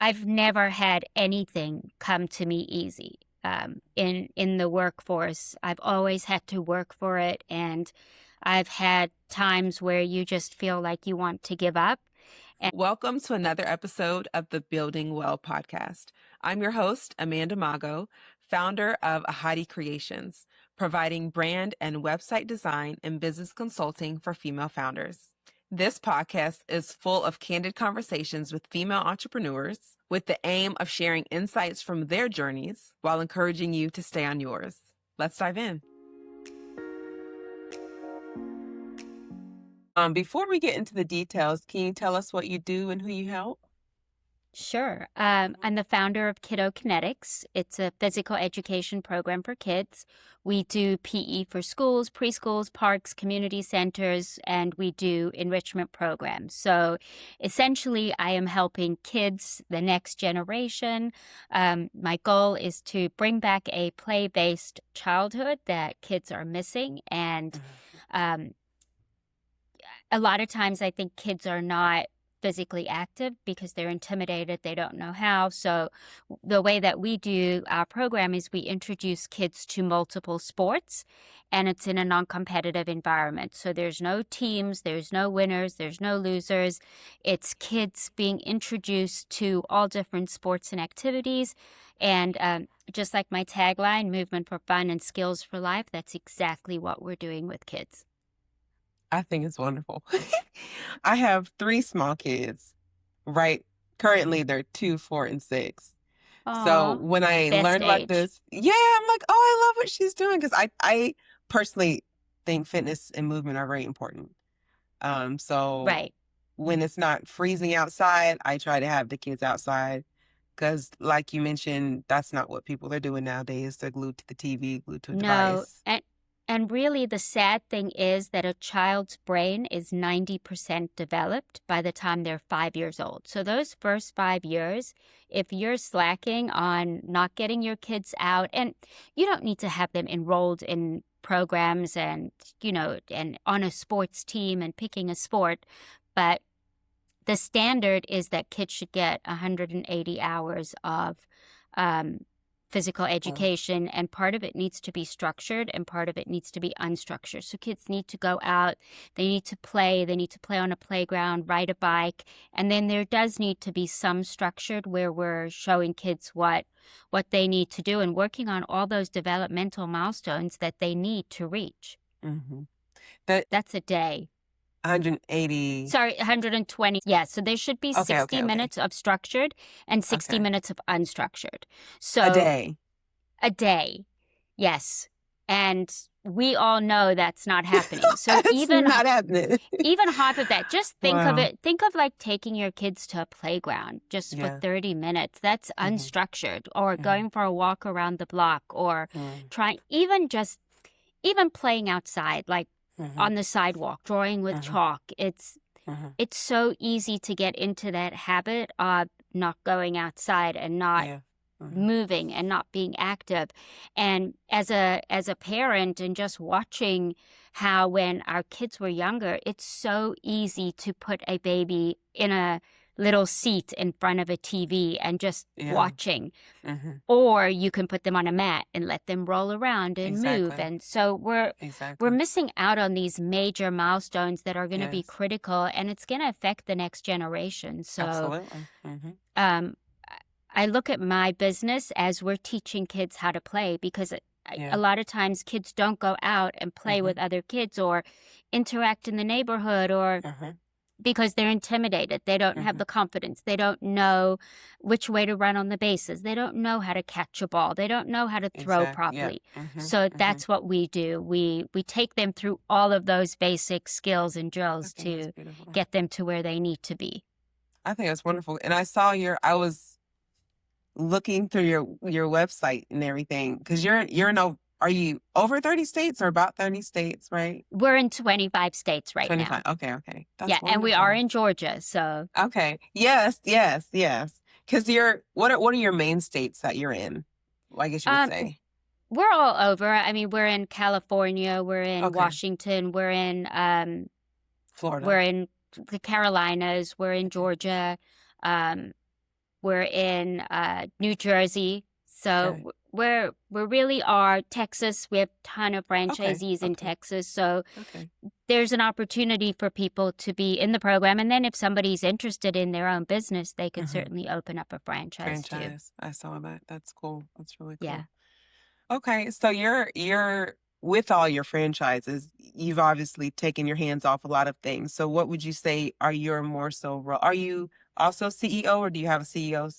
I've never had anything come to me easy. In the workforce, I've always had to work for it, and I've had times where you just feel like you want to give up. Welcome to another episode of the Building Well podcast. I'm your host, Amanda Mago, founder of Ahadi Creations, providing brand and website design and business consulting for female founders. This podcast is full of candid conversations with female entrepreneurs with the aim of sharing insights from their journeys while encouraging you to stay on yours. Let's dive in. Before we get into the details, can you tell us what you do and who you help? Sure. I'm the founder of Kiddo Kinetics. It's a physical education program for kids. We do PE for schools, preschools, parks, community centers, and we do enrichment programs. So essentially, I am helping kids, the next generation. My goal is to bring back a play-based childhood that kids are missing. And a lot of times I think kids are not physically active because they're intimidated. They don't know how. So the way that we do our program is we introduce kids to multiple sports, and it's in a non-competitive environment. So there's no teams, there's no winners, there's no losers. It's kids being introduced to all different sports and activities. And just like my tagline, movement for fun and skills for life, that's exactly what we're doing with kids. I think it's wonderful. I have 3 small kids, right? Currently, they're 2, 4, and 6. So Aw, when I best learned about age. this, I'm like, oh, I love what she's doing because I personally think fitness and movement are very important. So Right. when it's not freezing outside, I try to have the kids outside because, like you mentioned, that's not what people are doing nowadays. They're glued to the TV, glued to a No, device. and really the sad thing is that a child's brain is 90% developed by the time they're 5 years old. So those first 5 years, if you're slacking on not getting your kids out, and you don't need to have them enrolled in programs and, and on a sports team and picking a sport, but the standard is that kids should get 180 hours of physical education, and part of it needs to be structured and part of it needs to be unstructured. So kids need to go out, they need to play on a playground, ride a bike, and then there does need to be some structured where we're showing kids what they need to do and working on all those developmental milestones that they need to reach. Mm-hmm. That's a day. 180. Sorry, 120. Yeah, so there should be 60 minutes of structured and 60 minutes of unstructured. So A day. A day, yes. And we all know that's not happening. So It's not happening. even half of that, just think of Wow. it. Think of like taking your kids to a playground just for 30 minutes. That's unstructured. Or going for a walk around the block, or trying, even playing outside, like on the sidewalk, drawing with chalk. It's so easy to get into that habit of not going outside and not moving and not being active. And as a parent, and just watching how when our kids were younger, it's so easy to put a baby in a little seat in front of a TV and just watching. Or you can put them on a mat and let them roll around and move. And so we're missing out on these major milestones that are going to be critical, and it's going to affect the next generation. So Absolutely. I look at my business as we're teaching kids how to play, because a lot of times kids don't go out and play with other kids or interact in the neighborhood, or because they're intimidated. They don't have the confidence. They don't know which way to run on the bases. They don't know how to catch a ball. They don't know how to throw properly. So that's what we do. We take them through all of those basic skills and drills to get them to where they need to be. I think that's wonderful. And I was looking through your website and everything, because are you over 30 states or about 30 states, right? We're in 25 states right 25. now. Okay. That's yeah, wonderful. And we are in Georgia, so. Okay. Yes. Because what are your main states that you're in? Well, I guess you would say. We're all over. I mean, we're in California, we're in Washington, we're in Florida. We're in the Carolinas, we're in Georgia. We're in New Jersey. So we really are Texas. We have a ton of franchisees in Texas. So there's an opportunity for people to be in the program. And then if somebody's interested in their own business, they could certainly open up a franchise too. I saw that. That's cool. That's really cool. Yeah. Okay. So you're with all your franchises, you've obviously taken your hands off a lot of things. So what would you say are your more so role? Are you also CEO, or do you have a CEO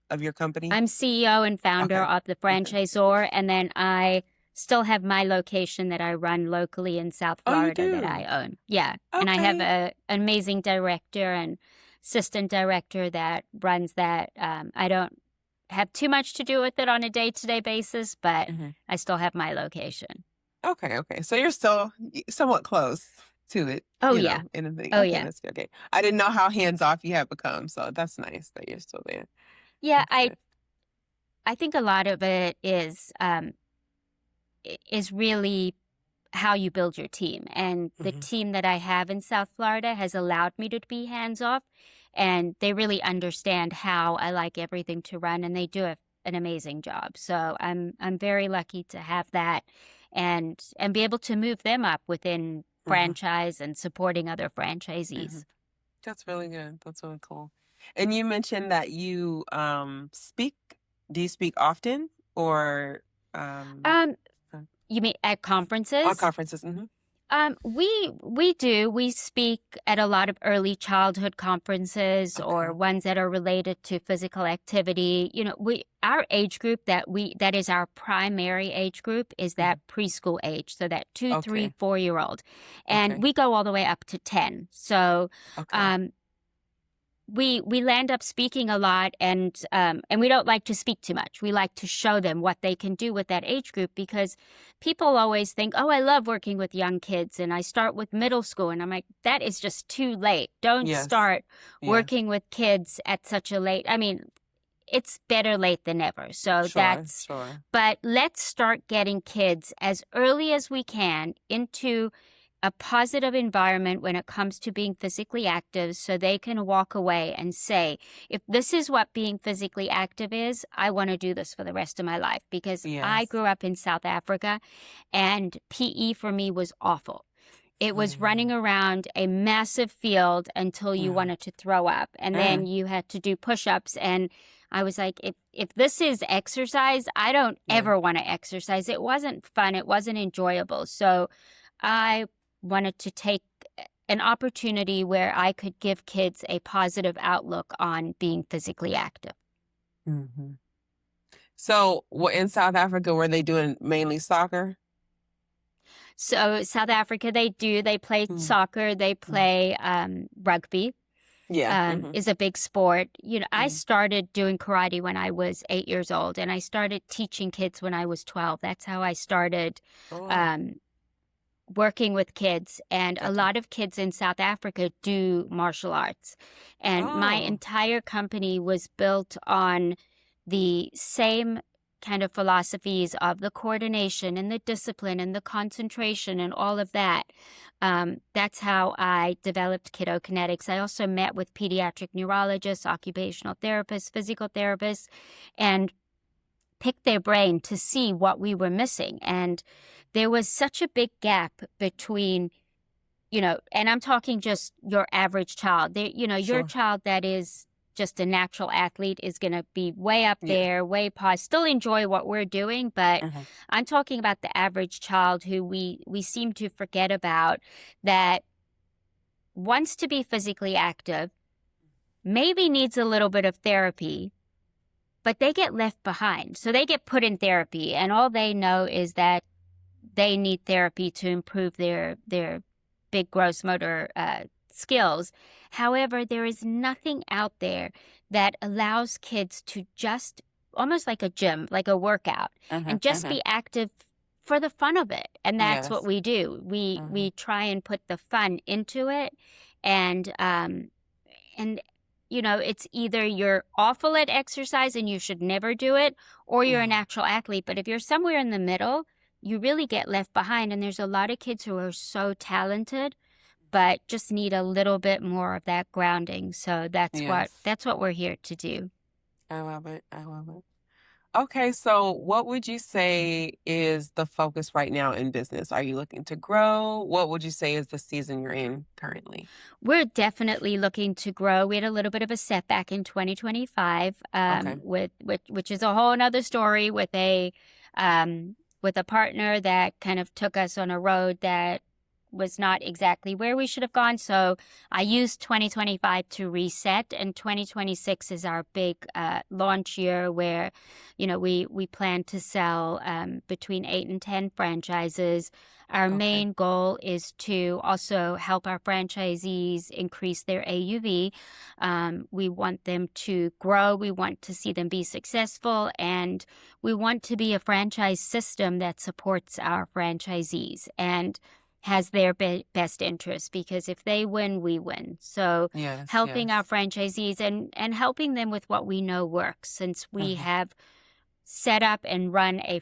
of your company? I'm CEO and founder of the franchisor, and then I still have my location that I run locally in South Florida that I own. Yeah. And I have an amazing director and assistant director that runs that. I don't have too much to do with it on a day-to-day basis, but I still have my location. Okay. So you're still somewhat close to it. Oh, yeah. That's good. Okay. I didn't know how hands-off you have become, so that's nice that you're still there. Yeah, I think a lot of it is really how you build your team. And the team that I have in South Florida has allowed me to be hands-off, and they really understand how I like everything to run, and they do an amazing job. So I'm very lucky to have that and be able to move them up within franchise and supporting other franchisees. That's really good. That's really cool. And you mentioned that you speak. Do you speak often, or you mean at conferences? On conferences. We do. We speak at a lot of early childhood conferences or ones that are related to physical activity. You know, our age group that is our primary age group is that preschool age, so that 2, 3, 4-year-old, and we go all the way up to 10. So, we land up speaking a lot, and we don't like to speak too much. We like to show them what they can do with that age group, because people always think, oh, I love working with young kids, and I start with middle school. And I'm like, that is just too late. Don't start working with kids at such a late. I mean, it's better late than never. So but let's start getting kids as early as we can into a positive environment when it comes to being physically active, so they can walk away and say, if this is what being physically active is, I want to do this for the rest of my life. Because I grew up in South Africa, and PE for me was awful. It was running around a massive field until you wanted to throw up, and then you had to do push-ups. And I was like, if this is exercise, I don't ever want to exercise. It wasn't fun. It wasn't enjoyable. So I wanted to take an opportunity where I could give kids a positive outlook on being physically active. So in South Africa, were they doing mainly soccer? So South Africa, they play soccer, they play rugby. Is a big sport. You know, I started doing karate when I was 8 years old, and I started teaching kids when I was 12. That's how I started working with kids. And a lot of kids in South Africa do martial arts. And my entire company was built on the same kind of philosophies of the coordination and the discipline and the concentration and all of that. That's how I developed Kiddo Kinetics. I also met with pediatric neurologists, occupational therapists, physical therapists, and picked their brain to see what we were missing. And there was such a big gap between, you know, and I'm talking just your average child. Your child that is just a natural athlete is going to be way up there, way past, still enjoy what we're doing. But I'm talking about the average child who we seem to forget about, that wants to be physically active, maybe needs a little bit of therapy, but they get left behind. So they get put in therapy, and all they know is that they need therapy to improve their big gross motor skills. However, there is nothing out there that allows kids to just, almost like a gym, like a workout, and just be active for the fun of it. And that's what we do. We try and put the fun into it. And you know, it's either you're awful at exercise and you should never do it, or you're a natural athlete. But if you're somewhere in the middle, you really get left behind. And there's a lot of kids who are so talented, but just need a little bit more of that grounding. So that's what we're here to do. I love it. I love it. Okay, so what would you say is the focus right now in business? Are you looking to grow? What would you say is the season you're in currently? We're definitely looking to grow. We had a little bit of a setback in 2025, Okay. which is a whole nother story with a partner that kind of took us on a road that was not exactly where we should have gone. So I used 2025 to reset, and 2026 is our big launch year where, we plan to sell between 8 and 10 franchises. Our Okay. main goal is to also help our franchisees increase their AUV. We want them to grow. We want to see them be successful, and we want to be a franchise system that supports our franchisees and has their best interest, because if they win, we win. So Yes, helping our yes. franchisees and helping them with what we know works, since we Hmm. have set up and run a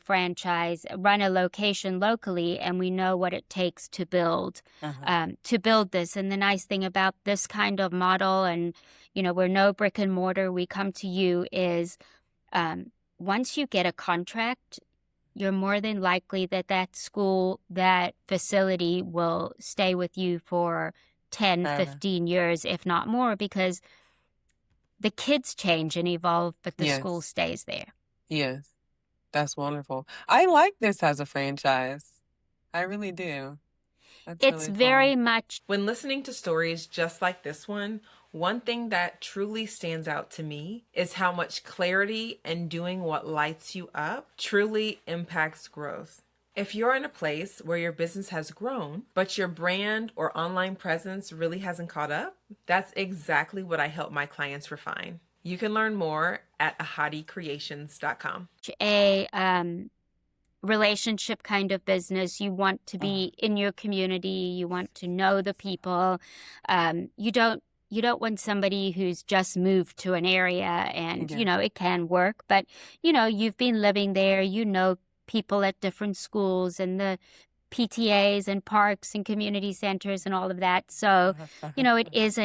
location locally, and we know what it takes Hmm. to build this. And the nice thing about this kind of model, and we're no brick and mortar, we come to you, is um, once you get a contract, you're more than likely that school, that facility will stay with you for 10, Forever. 15 years, if not more, because the kids change and evolve, but the school Yes, stays there. yes. That's wonderful. I like this as a franchise. I really do. That's It's really cool. very much, When listening to stories just like this one thing that truly stands out to me is how much clarity and doing what lights you up truly impacts growth. If you're in a place where your business has grown, but your brand or online presence really hasn't caught up, that's exactly what I help my clients refine. You can learn more at ahadicreations.com. a relationship kind of business. You want to Uh-huh. be in your community. You want to know the people. You don't want somebody who's just moved to an area, and Yeah. it can work, but you've been living there. People at different schools and the PTAs and parks and community centers and all of that. So, Uh-huh. Uh-huh. it is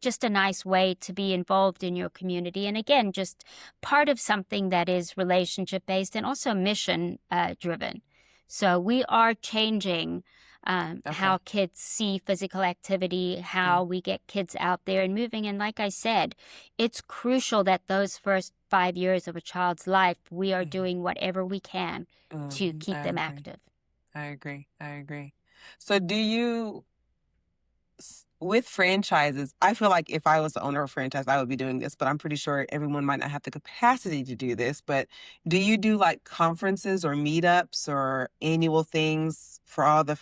just a nice way to be involved in your community. And again, just part of something that is relationship based and also mission driven. So we are changing how Okay. kids see physical activity, Yeah. how we get kids out there and moving. And like I said, it's crucial that those first 5 years of a child's life, we are Hmm. doing whatever we can to Hmm. keep I them agree. active. I agree. I agree. So do you with franchises, I feel like if I was the owner of a franchise, I would be doing this, but I'm pretty sure everyone might not have the capacity to do this. But do you do like conferences or meetups or annual things for all the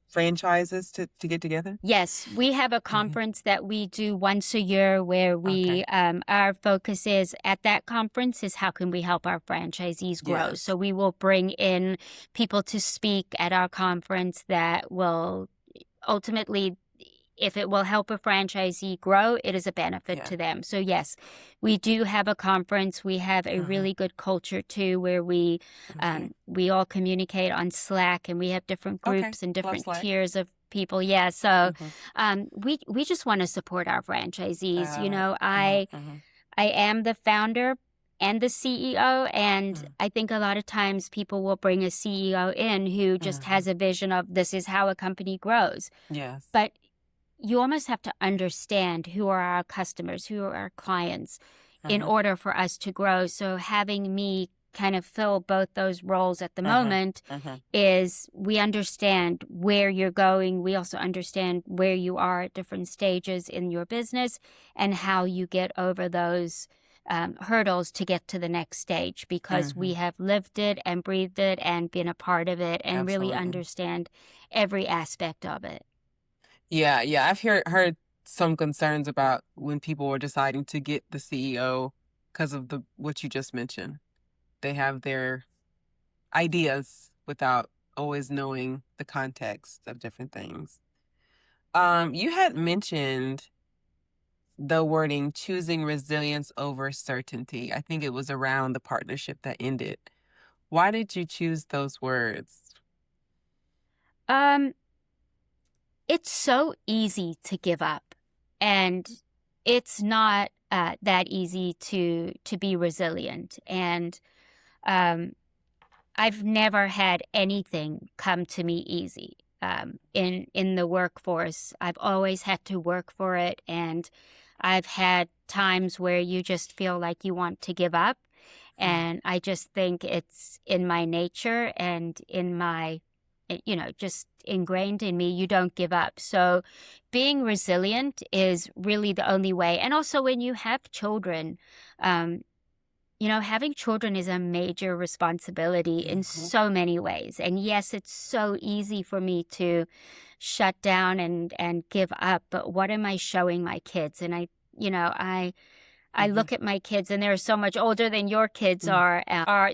franchises to get together? Yes, we have a Hmm. conference that we do once a year where Okay. our focus is at that conference is how can we help our franchisees grow. Yes. So we will bring in people to speak at our conference that will ultimately, if it will help a franchisee grow, it is a benefit Yeah. to them. So yes, we do have a conference. We have a Uh-huh. really good culture too, where Okay. we all communicate on Slack, and we have different Okay. groups and Love different Slack. tiers of people. Yeah, so Hmm. we just want to support our I franchisees. love it. Uh-huh. Uh-huh. I am the founder and the CEO. And Uh-huh. I think a lot of times people will bring a CEO in who just Uh-huh. has a vision of this is how a company grows. Yes. But you almost have to understand who are our customers, who are our clients in Uh-huh. order for us to grow. So having me kind of fill both those roles at the Uh-huh. moment Uh-huh. is we understand where you're going. We also understand where you are at different stages in your business and how you get over those hurdles to get to the next stage, because we Hmm. have lived it and breathed it and been a part of it and really Absolutely. understand every aspect of it. Yeah, yeah. I've heard some concerns about when people were deciding to get the CEO because of the what you just mentioned. They have their ideas without always knowing the context of different things. You had mentioned the wording choosing resilience over certainty. I think it was around the partnership that ended. Why did you choose those words? Um, it's so easy to give up, and it's not. that easy to be resilient. And I've never had anything come to me easy. In the workforce, I've always had to work for it, and I've had times where you just feel like you want to give up. And I just think it's in my nature and in my, just ingrained in me. You don't give up. So being resilient is really the only way. And also when you have children, having children is a major responsibility in so many ways. And yes, it's so easy for me to shut down and give up. But what am I showing my kids? And I look at my kids, and they're so much older than your kids are.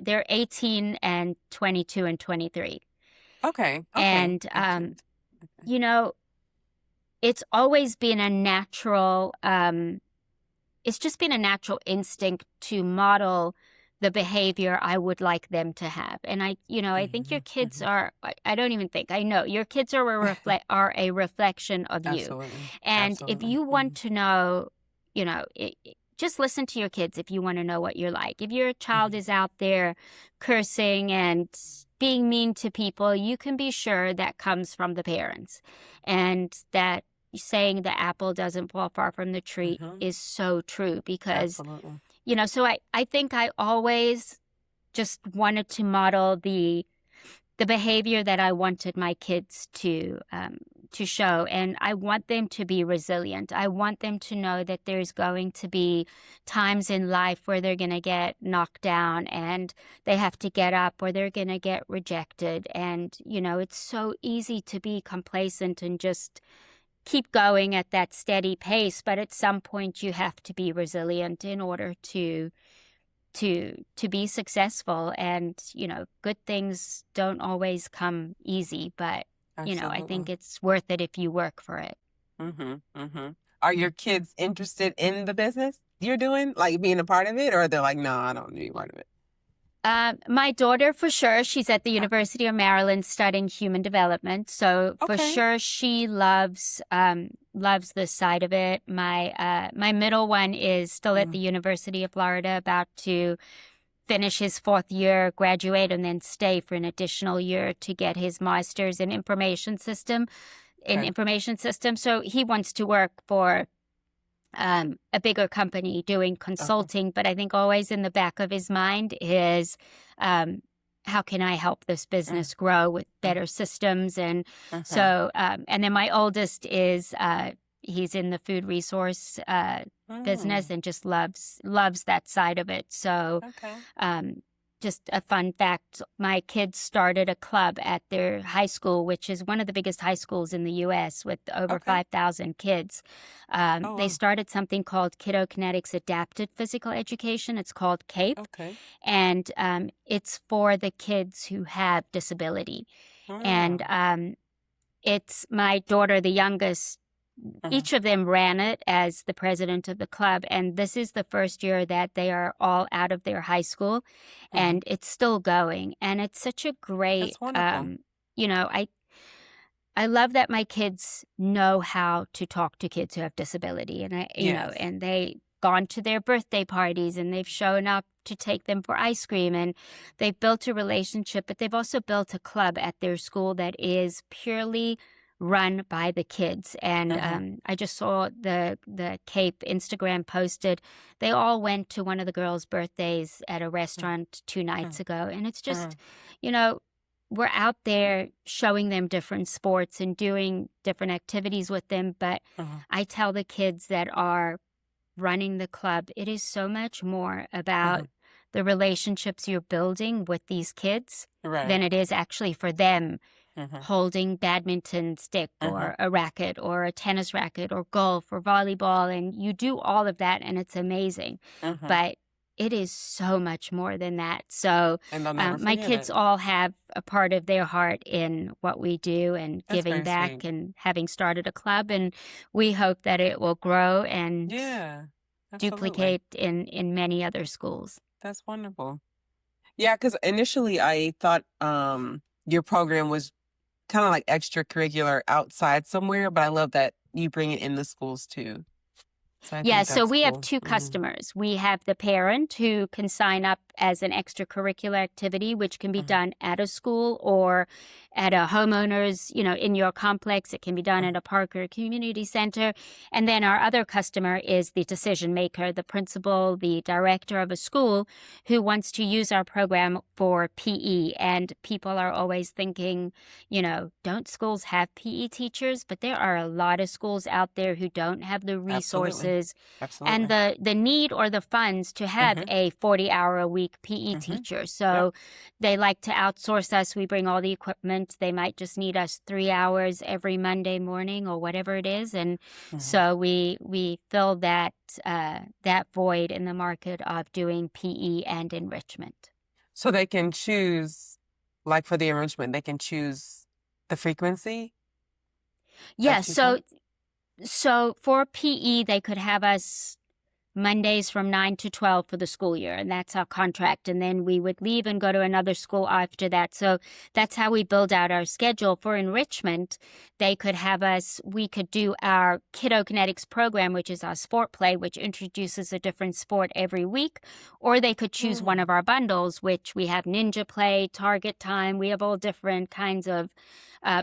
They're 18 and 22 and 23. Okay. And, it's always been a natural, it's just been a natural instinct to model the behavior I would like them to have. And I think your kids are, I don't even think, I know your kids are a reflection of you. Absolutely. And Absolutely. if you want to know, just listen to your kids if you want to know what you're like. If your child is out there cursing and being mean to people, you can be sure that comes from the parents. And that saying the apple doesn't fall far from the tree is so true because, so I think I always just wanted to model the behavior that I wanted my kids to show. And I want them to be resilient. I want them to know that there's going to be times in life where they're going to get knocked down and they have to get up, or they're going to get rejected. And, it's so easy to be complacent and just keep going at that steady pace. But at some point you have to be resilient in order to be successful. And, good things don't always come easy, but I think it's worth it if you work for it. Are your kids interested in the business you're doing, like being a part of it, or they're like, no, I don't want to be a part of it? My daughter, for sure, she's at the University of Maryland studying human development. So for sure, she loves this side of it. My middle one is still at the University of Florida, about to finish his 4th year, graduate, and then stay for an additional year to get his master's in information system. So he wants to work for a bigger company doing consulting, but I think always in the back of his mind is how can I help this business grow with better systems? And so, and then my oldest is he's in the food resource business and just loves that side of it. So just a fun fact, my kids started a club at their high school, which is one of the biggest high schools in the U.S. with over 5,000 kids. They started something called Kiddo Kinetics Adapted Physical Education. It's called CAPE. And it's for the kids who have disability. And it's my daughter, the youngest. Each of them ran it as the president of the club, and this is the first year that they are all out of their high school, and it's still going. And it's such a great, I love that my kids know how to talk to kids who have disability, and and they've gone to their birthday parties, and they've shown up to take them for ice cream, and they've built a relationship, but they've also built a club at their school that is purely run by the kids. And I just saw the CAPE Instagram posted. They all went to one of the girls' birthdays at a restaurant 2 nights ago. And it's just, we're out there showing them different sports and doing different activities with them. But I tell the kids that are running the club, it is so much more about the relationships you're building with these kids than it is actually for them holding badminton stick or a racket or a tennis racket or golf or volleyball. And you do all of that and it's amazing. But it is so much more than that. So my kids all have a part of their heart in what we do and giving back and having started a club. And we hope that it will grow and duplicate in many other schools. That's wonderful. Yeah, because initially I thought your program was kind of like extracurricular outside somewhere, but I love that you bring it in the schools too. So I Yeah, think so that's we have cool. two customers. We have the parent who can sign up as an extracurricular activity, which can be done at a school or at a homeowner's, in your complex. It can be done at a park or a community center. And then our other customer is the decision maker, the principal, the director of a school who wants to use our program for PE. And people are always thinking, don't schools have PE teachers? But there are a lot of schools out there who don't have the resources and the need or the funds to have a 40-hour-a-week PE teacher. So they like to outsource us. We bring all the equipment. They might just need us 3 hours every Monday morning or whatever it is. And so we fill that void in the market of doing PE and enrichment. So they can choose, like for the enrichment, they can choose the frequency? Yeah, so for PE, they could have us Mondays from 9 to 12 for the school year, and that's our contract. And then we would leave and go to another school after that. So that's how we build out our schedule. For enrichment, they could have us, we could do our Kiddo Kinetics program, which is our sport play, which introduces a different sport every week. Or they could choose one of our bundles, which we have Ninja Play, Target Time. We have all different kinds of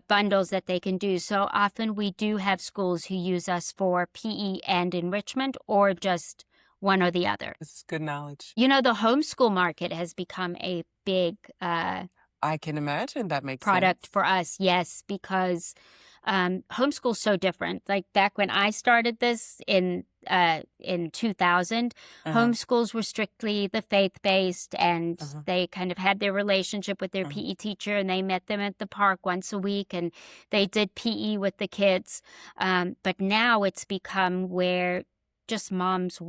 bundles that they can do. So often we do have schools who use us for PE and enrichment or just one or the other. This is good knowledge. The homeschool market has become a big I can imagine that makes product sense. for us, yes, because homeschool's so different. Like back when I started this in 2000, homeschools were strictly the faith-based, and they kind of had their relationship with their PE teacher, and they met them at the park once a week, and they did PE with the kids. But now it's become where just moms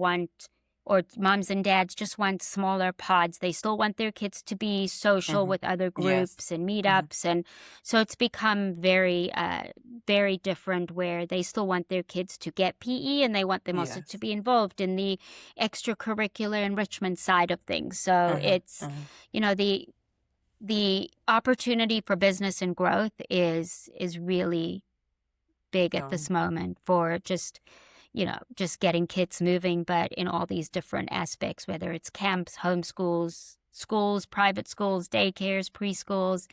and dads just want smaller pods. They still want their kids to be social with other groups and meetups. And so it's become very, very different, where they still want their kids to get PE and they want them also to be involved in the extracurricular enrichment side of things. So it's, the opportunity for business and growth is really big at this moment for just getting kids moving, but in all these different aspects, whether it's camps, homeschools, schools, private schools, daycares, preschools,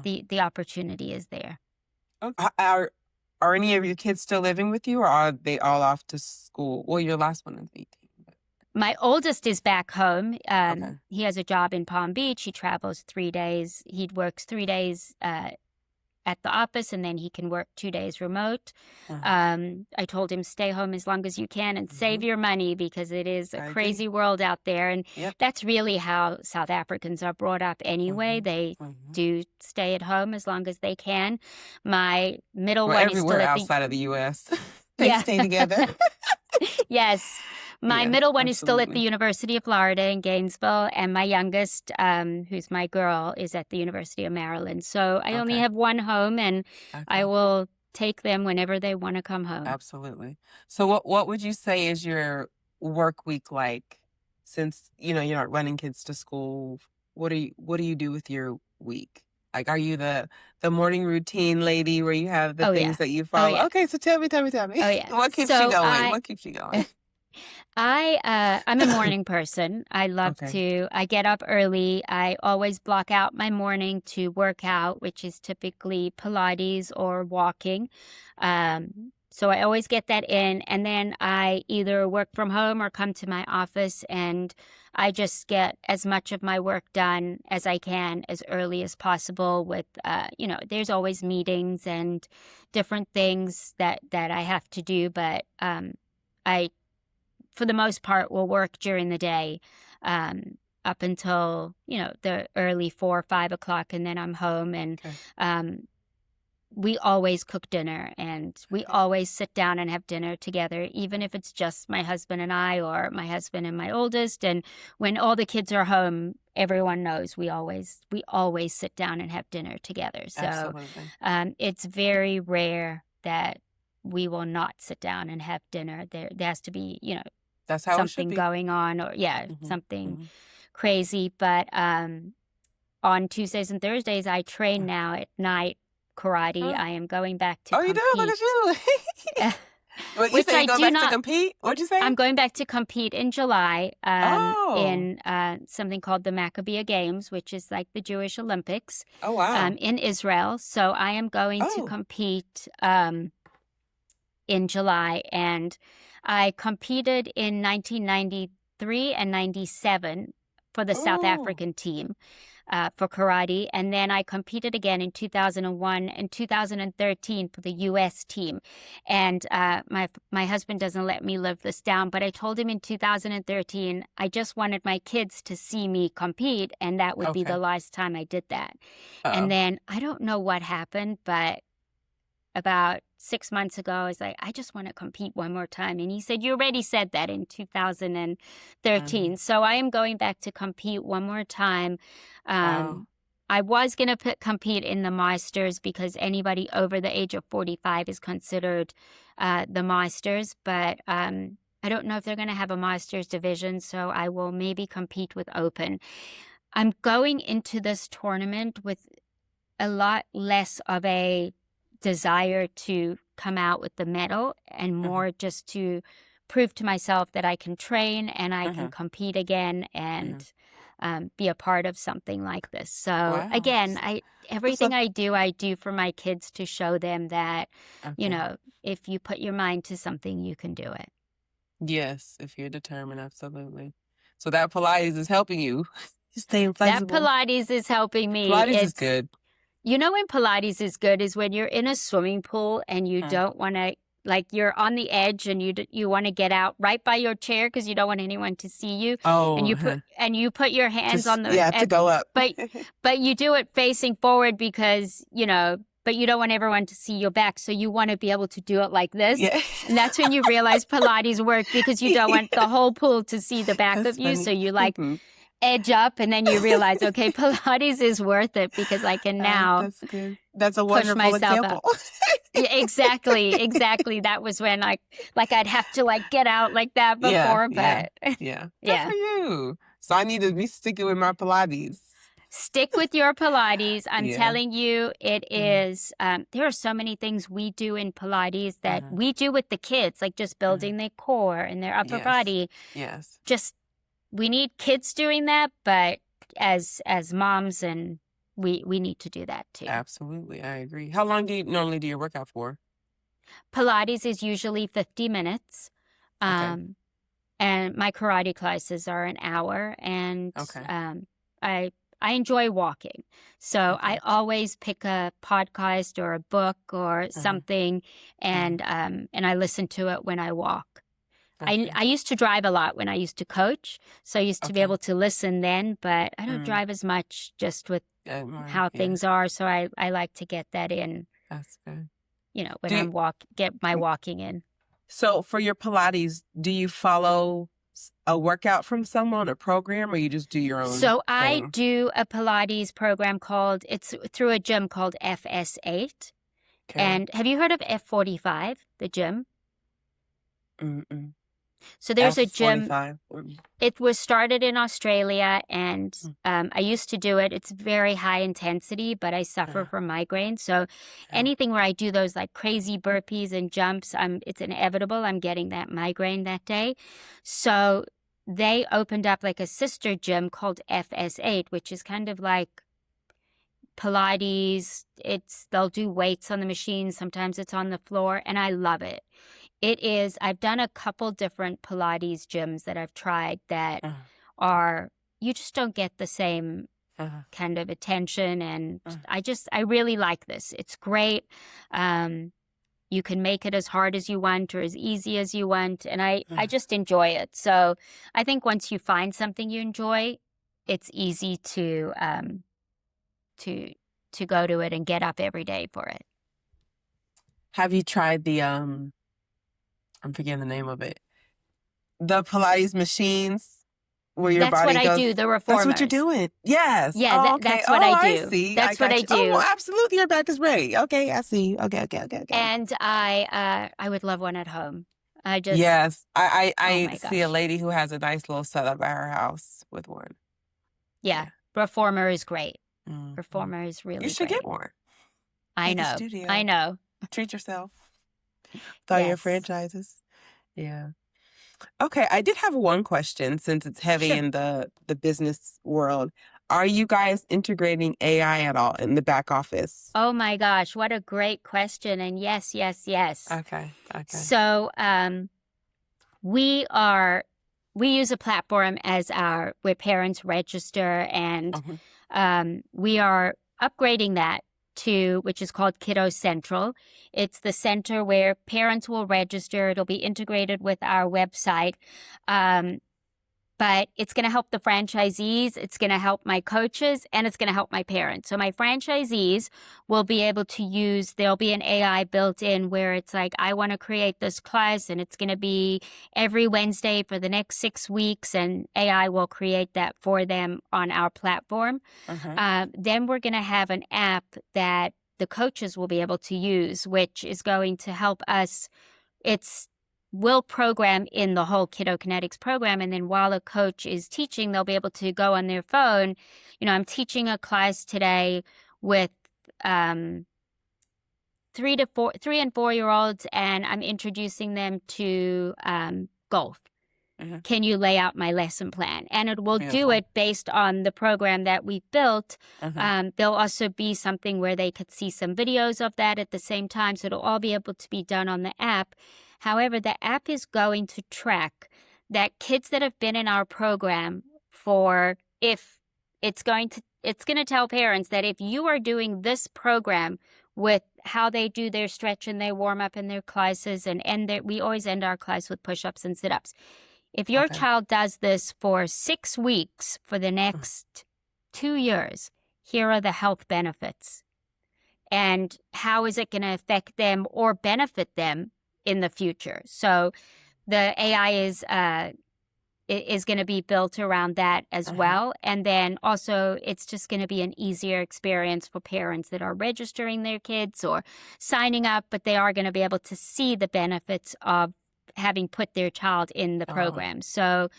the opportunity is there. Okay. Are any of your kids still living with you, or are they all off to school? Well, your last one is 18. But... My oldest is back home. He has a job in Palm Beach. He travels 3 days. He works 3 days at the office, and then he can work 2 days remote. I told him, stay home as long as you can and save your money, because it is a crazy world out there. And that's really how South Africans are brought up anyway. They do stay at home as long as they can. My middle one is still outside of the U.S. They stay together. Yes. My middle one is still at the University of Florida in Gainesville, and my youngest, who's my girl, is at the University of Maryland. So I only have one home, and I will take them whenever they want to come home. Absolutely. So what would you say is your work week like? Since you're not running kids to school, what do you do with your week? Like, are you the morning routine lady where you have the things that you follow? Okay, so tell me. Oh yeah. What keeps you going? What keeps you going? I'm a morning person. I love I get up early. I always block out my morning to work out, which is typically Pilates or walking. So I always get that in, and then I either work from home or come to my office, and I just get as much of my work done as I can as early as possible with, there's always meetings and different things that I have to do, but I, for the most part, will work during the day up until, the early 4 or 5 o'clock, and then I'm home, and we always cook dinner, and we always sit down and have dinner together, even if it's just my husband and I, or my husband and my oldest. And when all the kids are home, everyone knows we always sit down and have dinner together. So it's very rare that we will not sit down and have dinner. There has to be, that's how something going on, or something crazy. But on Tuesdays and Thursdays, I train now at night. Karate. I am going back to compete. You do? Look at you. But you which say I you go do back to not. compete? What'd you say? I'm going back to compete in July Oh. in something called the Maccabea Games, which is like the Jewish Olympics Oh, wow. in Israel. So I am going to Oh. compete in July, and I competed in 1993 and 97 for the South Oh. African team for karate, and then I competed again in 2001 and 2013 for the U.S. team. And my husband doesn't let me live this down, but I told him in 2013 I just wanted my kids to see me compete, and that would be Okay. the last time I did that. Uh-oh. And then I don't know what happened, but about 6 months ago, I was like, I just want to compete one more time. And he said, you already said that in 2013. So I am going back to compete one more time. Wow. I was going to compete in the Masters because anybody over the age of 45 is considered the Masters. But I don't know if they're going to have a Masters division, so I will maybe compete with Open. I'm going into this tournament with a lot less of a desire to come out with the medal and more just to prove to myself that I can train and I can compete again and be a part of something like this. So Wow. again, everything I do for my kids to show them that, you know, if you put your mind to something, you can do it. Yes, if you're determined, absolutely. So that Pilates is helping you. Staying flexible. That Pilates is helping me. Pilates is good. You know when Pilates is good is when you're in a swimming pool and you don't want to, like you're on the edge and you want to get out right by your chair because you don't want anyone to see you. Oh. And you put your hands on the to go up. but you do it facing forward because, you know, but you don't want everyone to see your back. So you want to be able to do it like this. Yeah. And that's when you realize Pilates works because you don't want the whole pool to see the back of you. Funny. So you like edge up and then you realize, okay, Pilates is worth it because I can now that's good. That's a wonderful example. Yeah, exactly. That was when I'd have to like get out like that before, but yeah. Good for you. So I need to be sticking with my Pilates. Stick with your Pilates. I'm telling you, it is, there are so many things we do in Pilates that we do with the kids, like just building their core and their upper body. Yes. Just, we need kids doing that, but as moms and we need to do that too. Absolutely. I agree. How long do you normally do your workout for? Pilates is usually 50 minutes. Okay. And my karate classes are an hour and I enjoy walking. So I always pick a podcast or a book or something and I listen to it when I walk. I used to drive a lot when I used to coach, so I used to be able to listen then, but I don't drive as much just with how things are, so I like to get that in. That's good. You know, when get my walking in. So for your Pilates, do you follow a workout from someone, a program, or you just do your own So I do a Pilates program it's through a gym called FS8. Okay. And have you heard of F45, the gym? Mm-mm. So there's a gym. It was started in Australia, and I used to do it. It's very high intensity, but I suffer from migraine. So anything where I do those like crazy burpees and jumps, it's inevitable. I'm getting that migraine that day. So they opened up like a sister gym called FS8, which is kind of like Pilates. They'll do weights on the machine. Sometimes it's on the floor, and I love it. I've done a couple different Pilates gyms that I've tried that you just don't get the same kind of attention. And I really like this. It's great. You can make it as hard as you want or as easy as you want. And I just enjoy it. So I think once you find something you enjoy, it's easy to go to it and get up every day for it. Have you tried the I'm forgetting the name of it. The Pilates machines where your body goes. That's what I do, the reformers. That's what you're doing. Yes. Yeah, that's what I do. I see. That's what I do. Oh, absolutely. Your back is ready. Okay, I see. Okay. And I would love one at home. Yes. I see a lady who has a nice little setup at her house with one. Yeah. Reformer is great. Reformer is really great. You should get one. I know. I know. Treat yourself. with all your Yes. franchises. Yeah. Okay, I did have one question since it's heavy Sure. in the business world. Are you guys integrating AI at all in the back office? Oh my gosh, what a great question. And yes, yes, yes. Okay. So we use a platform where parents register, and we are upgrading that to, which is called Kiddo Central. It's the center where parents will register. It'll be integrated with our website. But it's going to help the franchisees, it's going to help my coaches, and it's going to help my parents. So my franchisees will be able to there'll be an AI built in where it's like, I want to create this class, and it's going to be every Wednesday for the next 6 weeks, and AI will create that for them on our platform. Then we're going to have an app that the coaches will be able to use, which is going to help us. We'll program in the whole Kiddo Kinetics program, and then while a coach is teaching, they'll be able to go on their phone. I'm teaching a class today with 3 and 4-year-olds, and I'm introducing them to golf. Can you lay out my lesson plan? And it will do it based on the program that we've built. There'll also be something where they could see some videos of that at the same time. So it'll all be able to be done on the app. However, the app is going to track that kids that have been in our program it's going to tell parents that if you are doing this program with how they do their stretch and their warm up and their classes, we always end our class with push-ups and sit-ups. If your child does this for 6 weeks for the next 2 years, here are the health benefits. And how is it going to affect them or benefit them in the future? So the AI is going to be built around that as well. And then also it's just going to be an easier experience for parents that are registering their kids or signing up, but they are going to be able to see the benefits of having put their child in the program. So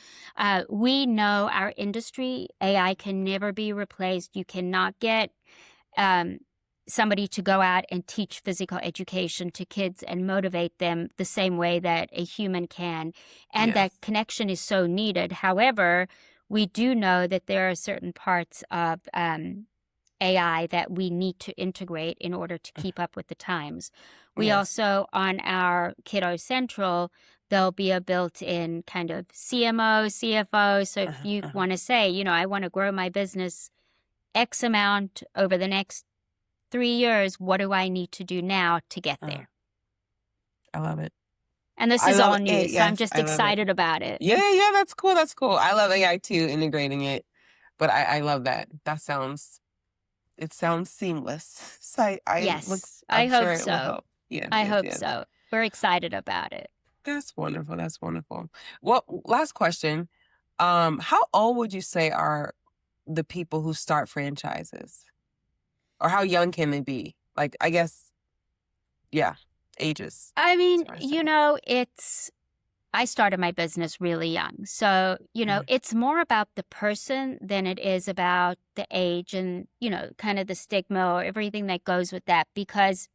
we know our industry, AI can never be replaced. You cannot get somebody to go out and teach physical education to kids and motivate them the same way that a human can. And that connection is so needed. However, we do know that there are certain parts of AI that we need to integrate in order to keep up with the times. We also, on our Kiddo Central, there'll be a built-in kind of CMO, CFO. So if you want to say, I want to grow my business X amount over the next 3 years, what do I need to do now to get there? I love it. And this is all new, so I'm just excited about it. Yeah, that's cool. I love AI too, integrating it. But I love that. It sounds seamless. So I hope so. Yeah, I hope so. We're excited about it. That's wonderful. Well, last question. How old would you say are the people who start franchises? Or how young can they be? Like, I guess, ages. I mean, I started my business really young. So, it's more about the person than it is about the age and, kind of the stigma or everything that goes with that, because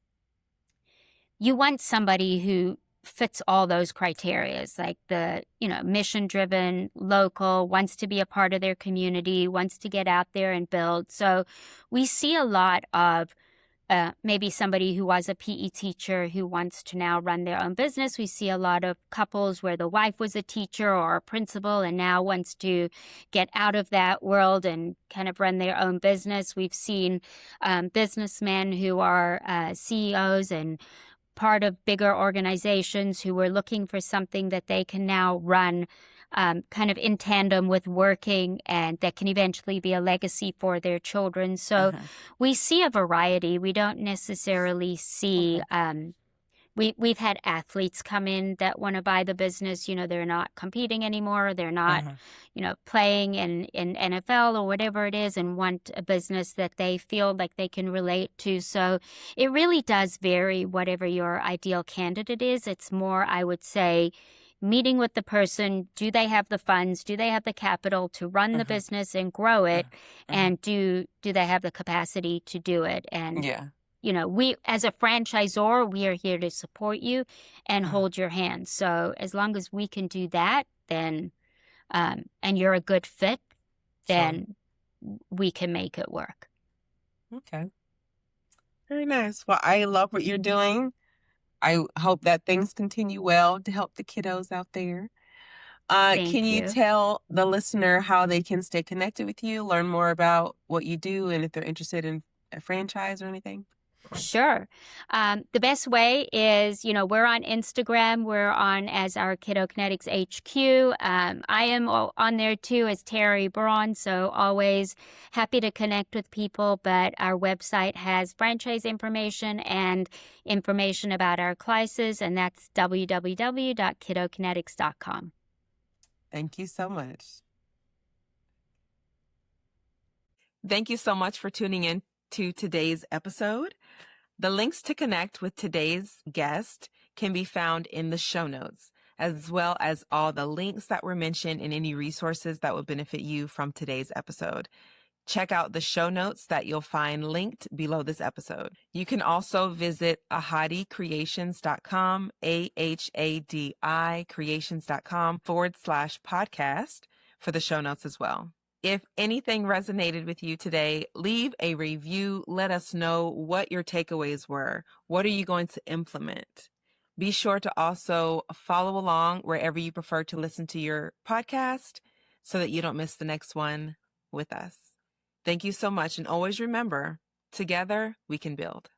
you want somebody who fits all those criteria, like the, mission-driven, local, wants to be a part of their community, wants to get out there and build. So we see a lot of maybe somebody who was a PE teacher who wants to now run their own business. We see a lot of couples where the wife was a teacher or a principal and now wants to get out of that world and kind of run their own business. We've seen businessmen who are CEOs and part of bigger organizations who were looking for something that they can now run kind of in tandem with working, and that can eventually be a legacy for their children. So we see a variety. We don't necessarily see we've had athletes come in that want to buy the business. They're not competing anymore. They're not, playing in NFL or whatever it is, and want a business that they feel like they can relate to. So it really does vary whatever your ideal candidate is. It's more, I would say, meeting with the person. Do they have the funds? Do they have the capital to run the business and grow it? And do they have the capacity to do it? And we, as a franchisor, we are here to support you and hold your hand. So as long as we can do that, then, and you're a good fit, then we can make it work. Okay. Very nice. Well, I love what you're doing. I hope that things continue well to help the kiddos out there. Can you tell the listener how they can stay connected with you, learn more about what you do, and if they're interested in a franchise or anything? Sure. The best way is, we're on Instagram. We're on as our Kiddo Kinetics HQ. I am on there too as Terri Braun, so always happy to connect with people. But our website has franchise information and information about our classes, and that's www.kiddokinetics.com. Thank you so much. Thank you so much for tuning in to today's episode. The links to connect with today's guest can be found in the show notes, as well as all the links that were mentioned and any resources that would benefit you from today's episode. Check out the show notes that you'll find linked below this episode. You can also visit ahadicreations.com, AHADI creations.com/podcast for the show notes as well. If anything resonated with you today, leave a review. Let us know what your takeaways were. What are you going to implement? Be sure to also follow along wherever you prefer to listen to your podcast so that you don't miss the next one with us. Thank you so much. And always remember, together we can build.